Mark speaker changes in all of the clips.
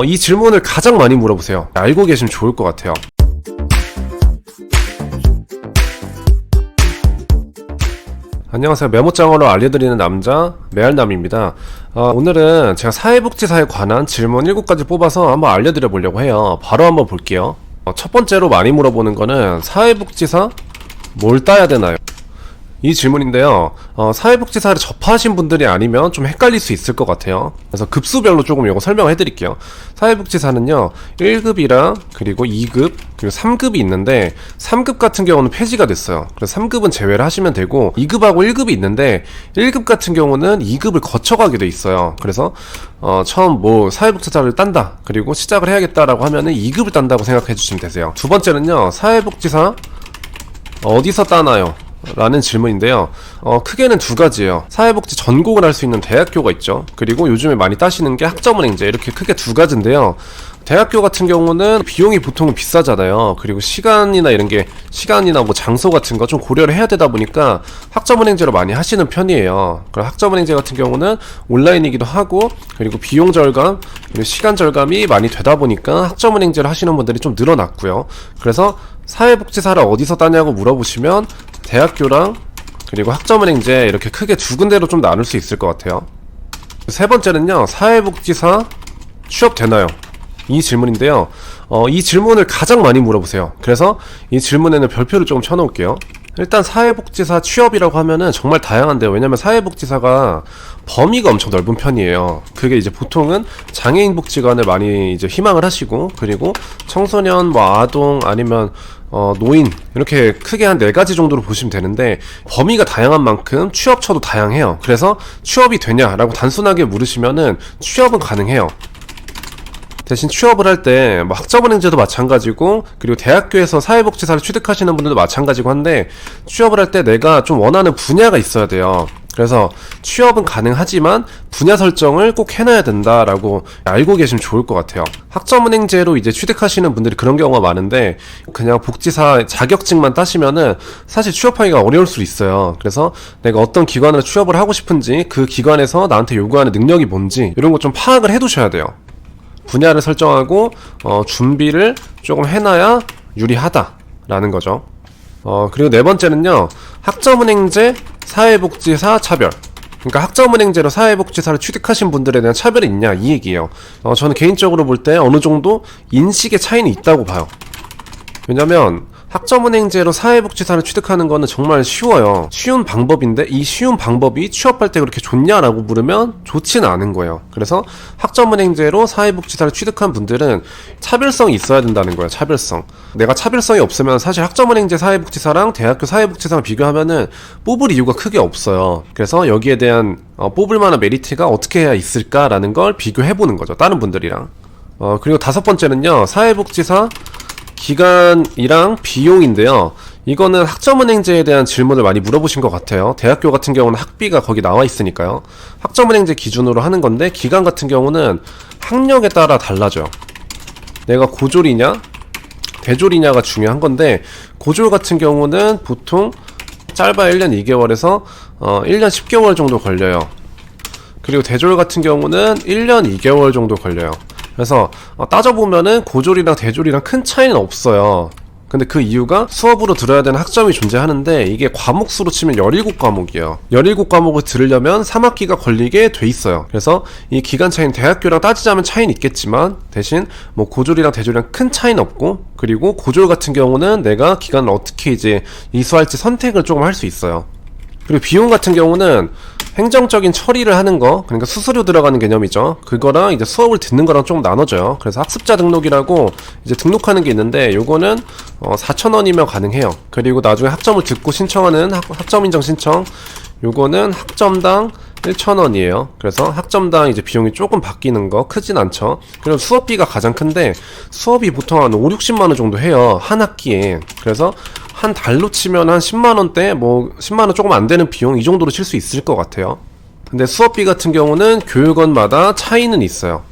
Speaker 1: 이 질문을 가장 많이 물어보세요. 알고 계시면 좋을 것 같아요. 안녕하세요. 메모장으로 알려드리는 남자 메알남입니다. 오늘은 제가 사회복지사에 관한 질문 7가지 뽑아서 한번 알려드려 보려고 해요. 바로 한번 볼게요. 첫 번째로 많이 물어보는 거는 사회복지사 뭘 따야 되나요? 이 질문인데요. 사회복지사를 접하신 분들이 아니면 좀 헷갈릴 수 있을 것 같아요. 그래서 급수별로 조금 이거 설명해 드릴게요. 사회복지사는요 1급이랑 그리고 2급 그리고 3급이 있는데 3급 같은 경우는 폐지가 됐어요. 그래서 3급은 제외를 하시면 되고 2급하고 1급이 있는데 1급 같은 경우는 2급을 거쳐가게 돼 있어요. 그래서 처음 사회복지사를 딴다 그리고 시작을 해야겠다라고 하면은 2급을 딴다고 생각해 주시면 되세요. 두 번째는요 사회복지사 어디서 따나요? 라는 질문인데요. 크게는 두 가지예요. 사회복지 전공을 할 수 있는 대학교가 있죠. 그리고 요즘에 많이 따시는 게 학점은행제, 이렇게 크게 두 가지인데요. 대학교 같은 경우는 비용이 보통은 비싸잖아요. 그리고 시간이나 뭐 장소 같은 거 좀 고려를 해야 되다 보니까 학점은행제로 많이 하시는 편이에요. 그럼 학점은행제 같은 경우는 온라인이기도 하고 그리고 비용 절감 그리고 시간 절감이 많이 되다 보니까 학점은행제를 하시는 분들이 좀 늘어났고요. 그래서 사회복지사를 어디서 따냐고 물어보시면 대학교랑 그리고 학점은행제 이렇게 크게 두 군데로 좀 나눌 수 있을 것 같아요. 세 번째는요 사회복지사 취업되나요? 이 질문인데요. 이 질문을 가장 많이 물어보세요. 그래서 이 질문에는 별표를 조금 쳐놓을게요. 일단 사회복지사 취업이라고 하면은 정말 다양한데요. 왜냐면 사회복지사가 범위가 엄청 넓은 편이에요. 그게 이제 보통은 장애인 복지관을 많이 이제 희망을 하시고 그리고 청소년, 아동 아니면 노인 이렇게 크게 한 4가지 정도로 보시면 되는데 범위가 다양한 만큼 취업처도 다양해요. 그래서 취업이 되냐라고 단순하게 물으시면은 취업은 가능해요. 대신 취업을 할 때 학점은행제도 마찬가지고 그리고 대학교에서 사회복지사를 취득하시는 분들도 마찬가지고 한데 취업을 할 때 내가 좀 원하는 분야가 있어야 돼요. 그래서 취업은 가능하지만 분야 설정을 꼭 해놔야 된다라고 알고 계시면 좋을 것 같아요. 학점은행제로 이제 취득하시는 분들이 그런 경우가 많은데 그냥 복지사 자격증만 따시면은 사실 취업하기가 어려울 수 있어요. 그래서 내가 어떤 기관으로 취업을 하고 싶은지 그 기관에서 나한테 요구하는 능력이 뭔지 이런 거 좀 파악을 해두셔야 돼요. 분야를 설정하고 준비를 조금 해놔야 유리하다라는 거죠. 그리고 네 번째는요 학점은행제 사회복지사 차별. 그러니까 학점은행제로 사회복지사를 취득하신 분들에 대한 차별이 있냐 이 얘기예요. 저는 개인적으로 볼 때 어느 정도 인식의 차이는 있다고 봐요. 왜냐면 학점은행제로 사회복지사를 취득하는 거는 정말 쉬워요. 쉬운 방법인데 이 쉬운 방법이 취업할 때 그렇게 좋냐라고 물으면 좋지는 않은 거예요. 그래서 학점은행제로 사회복지사를 취득한 분들은 차별성이 있어야 된다는 거예요. 차별성. 내가 차별성이 없으면 사실 학점은행제 사회복지사랑 대학교 사회복지사랑 비교하면은 뽑을 이유가 크게 없어요. 그래서 여기에 대한 뽑을 만한 메리트가 어떻게 해야 있을까라는 걸 비교해보는 거죠. 다른 분들이랑. 그리고 다섯 번째는요 사회복지사 기간이랑 비용인데요. 이거는 학점은행제에 대한 질문을 많이 물어보신 것 같아요. 대학교 같은 경우는 학비가 거기 나와 있으니까요. 학점은행제 기준으로 하는 건데 기간 같은 경우는 학력에 따라 달라져요. 내가 고졸이냐 대졸이냐가 중요한 건데 고졸 같은 경우는 보통 짧아야 1년 2개월에서 1년 10개월 정도 걸려요. 그리고 대졸 같은 경우는 1년 2개월 정도 걸려요. 그래서 따져보면은 고졸이랑 대졸이랑 큰 차이는 없어요. 근데 그 이유가 수업으로 들어야 되는 학점이 존재하는데 이게 과목수로 치면 17과목이에요 17과목을 들으려면 3학기가 걸리게 돼 있어요. 그래서 이 기간 차이는 대학교랑 따지자면 차이는 있겠지만 대신 고졸이랑 대졸이랑 큰 차이는 없고 그리고 고졸 같은 경우는 내가 기간을 어떻게 이제 이수할지 선택을 조금 할 수 있어요. 그리고 비용 같은 경우는 행정적인 처리를 하는 거, 그러니까 수수료 들어가는 개념이죠. 그거랑 이제 수업을 듣는 거랑 좀 나눠져요. 그래서 학습자 등록이라고 이제 등록하는 게 있는데 요거는 4,000원이면 가능해요. 그리고 나중에 학점을 듣고 신청하는 학점 인정 신청, 요거는 학점당 1,000원이에요. 그래서 학점당 이제 비용이 조금 바뀌는 거 크진 않죠. 그리고 수업비가 가장 큰데 수업이 보통 한 5, 60만원 정도 해요. 한 학기에. 그래서 한 달로 치면 한 10만원대 10만원 조금 안 되는 비용 이 정도로 칠 수 있을 것 같아요. 근데 수업비 같은 경우는 교육원마다 차이는 있어요.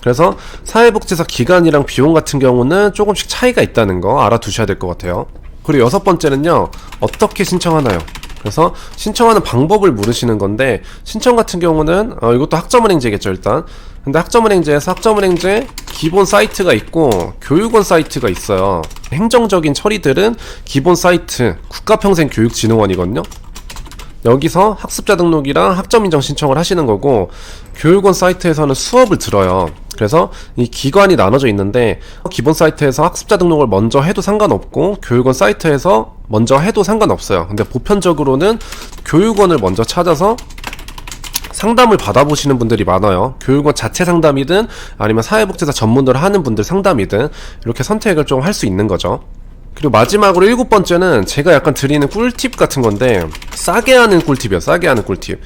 Speaker 1: 그래서 사회복지사 기간이랑 비용 같은 경우는 조금씩 차이가 있다는 거 알아두셔야 될 것 같아요. 그리고 여섯 번째는요 어떻게 신청하나요? 그래서 신청하는 방법을 물으시는 건데, 신청 같은 경우는 이것도 학점은행제겠죠 일단. 근데 학점은행제에서 학점은행제 기본 사이트가 있고 교육원 사이트가 있어요. 행정적인 처리들은 기본 사이트 국가평생교육진흥원이거든요. 여기서 학습자 등록이랑 학점 인정 신청을 하시는 거고, 교육원 사이트에서는 수업을 들어요. 그래서 이 기관이 나눠져 있는데, 기본 사이트에서 학습자 등록을 먼저 해도 상관없고 교육원 사이트에서 먼저 해도 상관없어요. 근데 보편적으로는 교육원을 먼저 찾아서 상담을 받아보시는 분들이 많아요. 교육원 자체 상담이든 아니면 사회복지사 전문으로 하는 분들 상담이든 이렇게 선택을 좀 할 수 있는 거죠. 그리고 마지막으로 7번째는 제가 약간 드리는 꿀팁 같은 건데, 싸게 하는 꿀팁이요. 싸게 하는 꿀팁.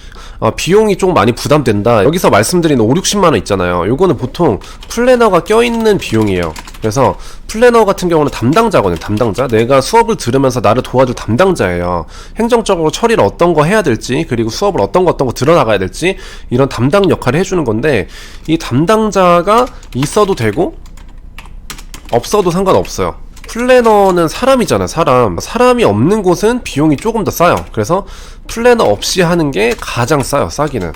Speaker 1: 비용이 좀 많이 부담된다. 여기서 말씀드리는 5, 60만원 있잖아요. 요거는 보통 플래너가 껴있는 비용이에요. 그래서 플래너 같은 경우는 담당자거든요. 담당자. 내가 수업을 들으면서 나를 도와줄 담당자예요. 행정적으로 처리를 어떤 거 해야 될지, 그리고 수업을 어떤 거 들어나가야 될지, 이런 담당 역할을 해주는 건데, 이 담당자가 있어도 되고 없어도 상관없어요. 플래너는 사람이잖아요. 사람이 없는 곳은 비용이 조금 더 싸요. 그래서 플래너 없이 하는 게 가장 싸요. 싸기는.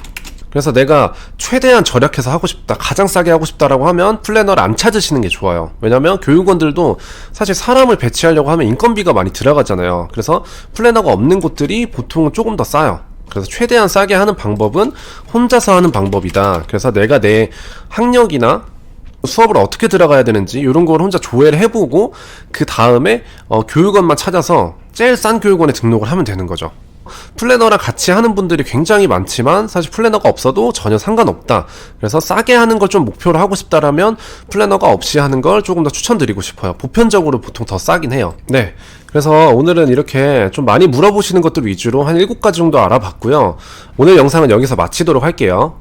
Speaker 1: 그래서 내가 최대한 절약해서 하고 싶다, 가장 싸게 하고 싶다라고 하면 플래너를 안 찾으시는 게 좋아요. 왜냐면 교육원들도 사실 사람을 배치하려고 하면 인건비가 많이 들어가잖아요. 그래서 플래너가 없는 곳들이 보통 조금 더 싸요. 그래서 최대한 싸게 하는 방법은 혼자서 하는 방법이다. 그래서 내가 내 학력이나 수업을 어떻게 들어가야 되는지 이런 걸 혼자 조회를 해보고, 그 다음에 교육원만 찾아서 제일 싼 교육원에 등록을 하면 되는 거죠. 플래너랑 같이 하는 분들이 굉장히 많지만 사실 플래너가 없어도 전혀 상관없다. 그래서 싸게 하는 걸 좀 목표로 하고 싶다라면 플래너가 없이 하는 걸 조금 더 추천드리고 싶어요. 보편적으로 보통 더 싸긴 해요. 네, 그래서 오늘은 이렇게 좀 많이 물어보시는 것들 위주로 한 7가지 정도 알아봤고요. 오늘 영상은 여기서 마치도록 할게요.